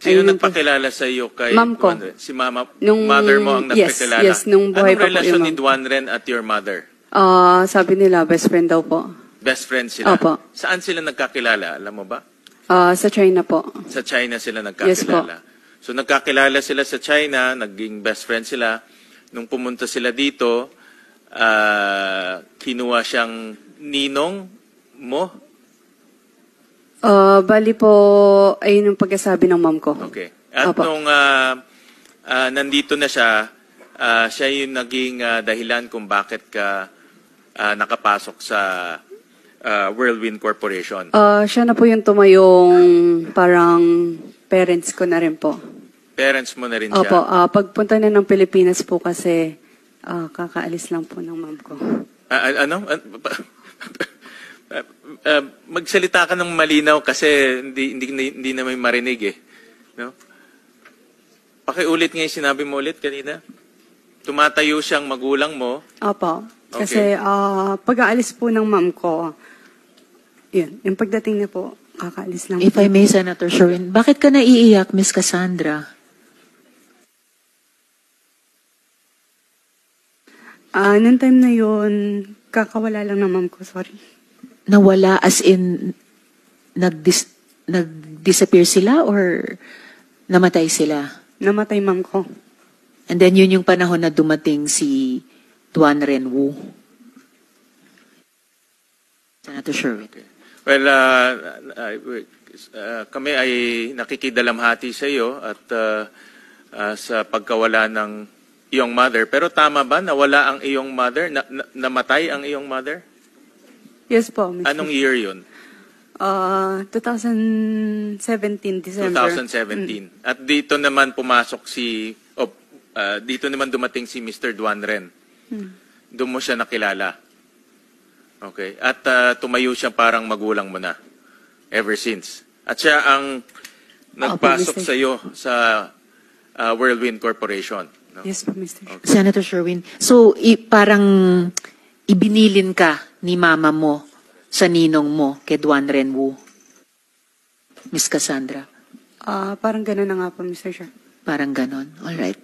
Sino Ayun po. nagpakilala sa iyo kay Ma'am ko. Duan Ren? Si mama, Nung- mother mo ang yes, nagpakilala? yes, nung buhay Anong pa po relasyon yung ni ma'am. Duan Ren at your mother? Sabi nila, best friend daw po. Best friends sila? Opo. Saan sila nagkakilala? Alam mo ba? Sa China po. Sa China sila Yes po. nagkakilala. So nagkakilala sila sa China, naging best friend sila. Nung pumunta sila dito, kinuha siyang ninong mo? Bali po, ayun yung pagkasabi ng mom ko. Okay. At Opo. nung nandito na siya, siya yung naging dahilan kung bakit ka nakapasok sa Whirlwind Corporation. Siya na po yung tumayong parang parents ko na rin po. Parents mo na rin siya? Opo, pagpunta na ng Pilipinas po kasi kakaalis lang po ng mom ko. Ano? Magsalita ka ng malinaw kasi hindi na may marinig eh. No? Pakiulit nga yung sinabi mo ulit kanina. Tumatayo siyang magulang mo. Opo. Okay. Kasi pag-aalis po ng mom ko, yun, yung pagdating niya po, kakaalis lang If po. I may, Senator Sherwin, bakit ka naiiyak, Miss Cassandra? Noong time na yun, kakawala lang ng mom ko, sorry. Nawala as in, nag-disappear sila or namatay sila? Namatay mom ko. And then yun yung panahon na dumating si Duan Ren Wu. Senator Sherwin. Okay. Well, kami ay nakikidalamhati sa iyo at sa pagkawala ng iyong mother. Pero tama ba nawala ang iyong mother? Namatay ang iyong mother? Yes po, Mr. Anong year yun? 2017, December. 2017. At dito naman pumasok dito naman dumating si Mr. Duan Ren. Doon mo siya nakilala. Okay. At tumayo siya parang magulang mo na. Ever since. At siya ang nagpasok sa iyo sa Whirlwind Corporation. No? Yes po, Mr. Okay. Senator Sherwin, so parang ibinilin ka ni mama mo sa ninong mo kay Duan Ren Wu? Miss Cassandra? Parang gano'n na nga po, Mr. Chair. Parang ganon. All right.